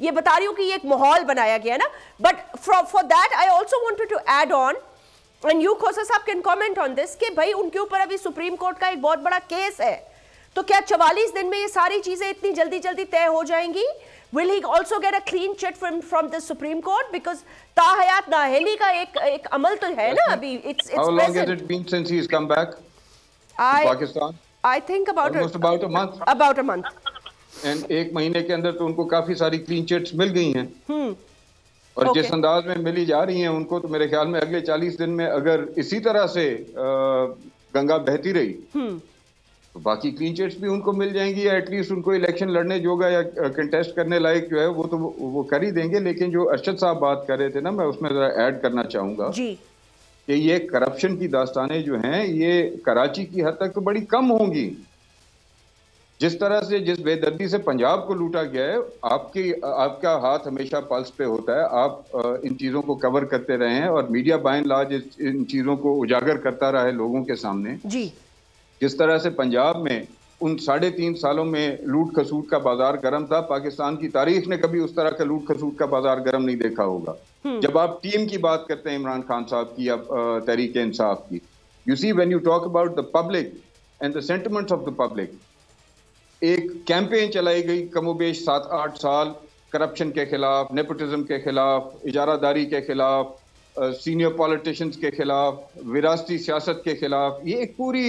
ये बता रही हूँ कि ये एक माहौल बनाया गया ना, but for that I also wanted to add on and you Khosa sahab can comment on this कि भाई उनके ऊपर अभी सुप्रीम कोर्ट का एक बहुत बड़ा केस है, तो क्या 44 दिन में ये सारी चीजें इतनी जल्दी जल्दी तय हो जाएंगी? Will he also get a clean chit from the Supreme Court? Because ताहयात नाअहली का एक अमल तो है ना अभी. It's How long present. has it been since he's come back to Pakistan? I think about about a month. About a month. And एक महीने के अंदर तो उनको काफी सारी क्लीन चिट्स मिल गई हैं. और जिस अंदाज में मिली जा रही हैं उनको, तो मेरे ख्याल में अगले 40 दिन में अगर इसी तरह से गंगा बहती रही तो बाकी क्लीन चिट्स भी उनको मिल जाएंगी, या एटलीस्ट उनको इलेक्शन लड़ने जोगा या कंटेस्ट करने लायक जो है वो तो वो कर ही देंगे. लेकिन जो अरशद साहब बात कर रहे थे ना, मैं उसमें जरा ऐड करना चाहूंगा कि ये करप्शन की दास्तानें जो हैं ये कराची की हद तक तो बड़ी कम होंगी. जिस तरह से, जिस बेदर्दी से पंजाब को लूटा गया है, आपका हाथ हमेशा पल्स पे होता है. आप इन चीज़ों को कवर करते रहे हैं और media bye and large in चीज़ों को उजागर करता रहा है लोगों के सामने. जी. जिस तरह से पंजाब में उन 3.5 सालों में लूट खसूट का बाजार गर्म था, पाकिस्तान की तारीख ने कभी उस तरह का लूट खसूट का बाजार गर्म नहीं देखा होगा. जब आप टीम की बात करते हैं इमरान खान साहब की या तहरीक इंसाफ की, you see when you talk about the public and the sentiments of the public, एक कैंपेन चलाई गई कमोबेश 7-8 साल करप्शन के खिलाफ, नेपोटिज्म के खिलाफ, इजारादारी के खिलाफ, सीनियर पॉलिटिशियंस के खिलाफ, विरासती सियासत के खिलाफ. ये एक पूरी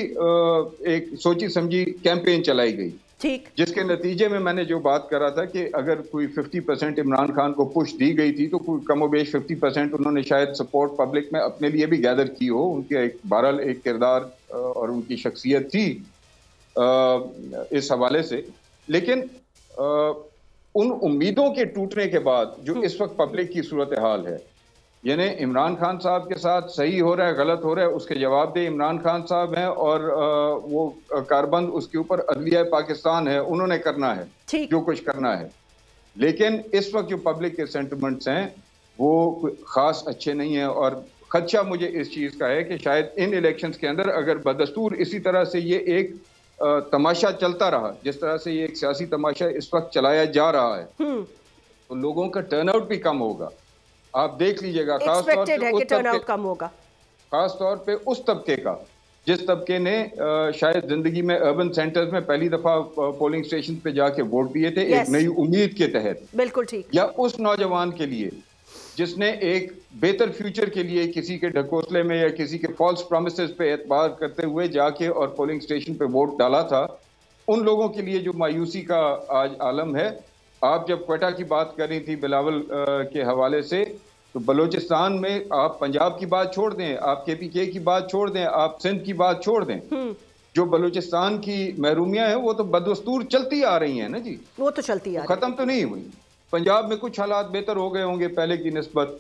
एक सोची समझी कैंपेन चलाई गई. ठीक. जिसके नतीजे में मैंने जो बात कर रहा था कि अगर कोई 50% इमरान खान को पुश दी गई थी तो कोई कमोबेश 50% उन्होंने शायद सपोर्ट पब्लिक में अपने लिए भी गैदर की हो. उनके एक बहरहाल एक किरदार और उनकी शख्सियत थी इस हवाले से. लेकिन उन उम्मीदों के टूटने के बाद जो इस वक्त पब्लिक की सूरत हाल है, यानी इमरान खान साहब के साथ सही हो रहा है गलत हो रहा है उसके जवाबदेह इमरान खान साहब हैं, और वो कारबंद उसके ऊपर अदलिया पाकिस्तान है, उन्होंने करना है जो कुछ करना है. लेकिन इस वक्त जो पब्लिक के सेंटिमेंट्स हैं वो खास अच्छे नहीं हैं. और खदशा मुझे इस चीज़ का है कि शायद इन इलेक्शंस के अंदर अगर बदस्तूर इसी तरह से ये एक तमाशा चलता रहा, जिस तरह से ये एक सियासी तमाशा इस वक्त चलाया जा रहा है, तो लोगों का टर्नआउट भी कम होगा. आप देख लीजिएगा, खास तौर पे उस तबके का जिस तबके ने शायद जिंदगी में अर्बन सेंटर्स में पहली दफा पोलिंग स्टेशन पे जाके वोट दिए थे एक नई उम्मीद के तहत. बिल्कुल ठीक. या उस नौजवान के लिए जिसने एक बेहतर फ्यूचर के लिए किसी के ढकोसले में या किसी के फॉल्स प्रॉमिसेस पे एतबार करते हुए जाके और पोलिंग स्टेशन पे वोट डाला था, उन लोगों के लिए जो मायूसी का आज आलम है. आप जब क्वेटा की बात कर रही थी बिलावल के हवाले से, तो बलूचिस्तान में आप पंजाब की बात छोड़ दें, आप KPK की बात छोड़ दें, आप सिंध की बात छोड़ दें, जो बलूचिस्तान की महरूमियां हैं वो तो बदस्तूर चलती आ रही हैं ना जी. वो तो चलती आ रही, खत्म तो नहीं हुई. पंजाब में कुछ हालात बेहतर हो गए होंगे पहले की निस्बत,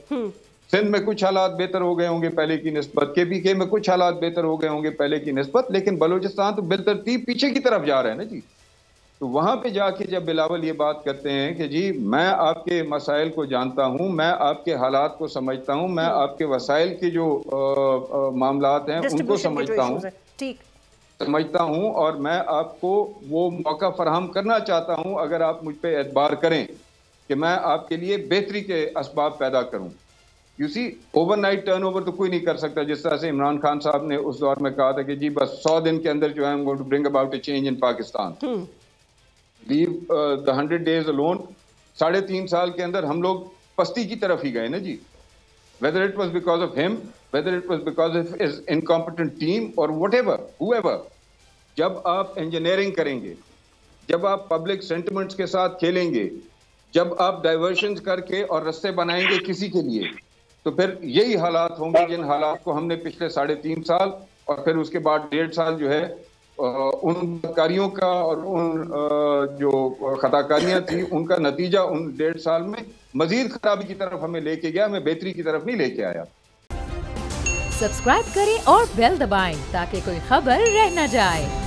सिंध में कुछ हालात बेहतर हो गए होंगे पहले की निस्बत, KPK में कुछ हालात बेहतर हो गए होंगे पहले की निस्बत, लेकिन बलूचिस्तान तो बेतरतीब पीछे की तरफ जा रहा है ना जी. तो वहां पे जाके जब बिलावल ये बात करते हैं कि जी मैं आपके मसाइल को जानता हूं, मैं आपके हालात को समझता हूं, मैं आपके वसाइल के जो मामलात हैं उनको समझता हूं, और मैं आपको वो मौका फराहम करना चाहता हूं अगर आप मुझ पे एतबार करें कि मैं आपके लिए बेहतरी के असबाब पैदा करूं. यू सी, ओवरनाइट टर्नओवर तो कोई नहीं कर सकता. जिस तरह से इमरान खान साहब ने उस दौर में कहा था कि जी बस 100 दिन के अंदर जो है I'm going to bring about a change in Pakistan. Leave the 100 days alone. 3.5 साल के अंदर हम लोग पस्ती की तरफ ही गए ना जी. Whether it was because of him, whether it was because of his incompetent team or whatever, whoever. जब आप इंजीनियरिंग करेंगे, जब आप पब्लिक सेंटिमेंट्स के साथ खेलेंगे, जब आप डाइवर्शंस करके और रास्ते बनाएंगे किसी के लिए, तो फिर यही हालात होंगे जिन हालात को हमने पिछले 3.5 साल और फिर उसके बाद 1.5 साल जो है उन बदकारियों का और उन जो खताकारियां थी उनका नतीजा उन 1.5 साल में मजीद खराबी की तरफ हमें लेके गया, हमें बेहतरी की तरफ नहीं लेके आया. सब्सक्राइब करें और बेल दबाएं ताकि कोई खबर रह न जाए.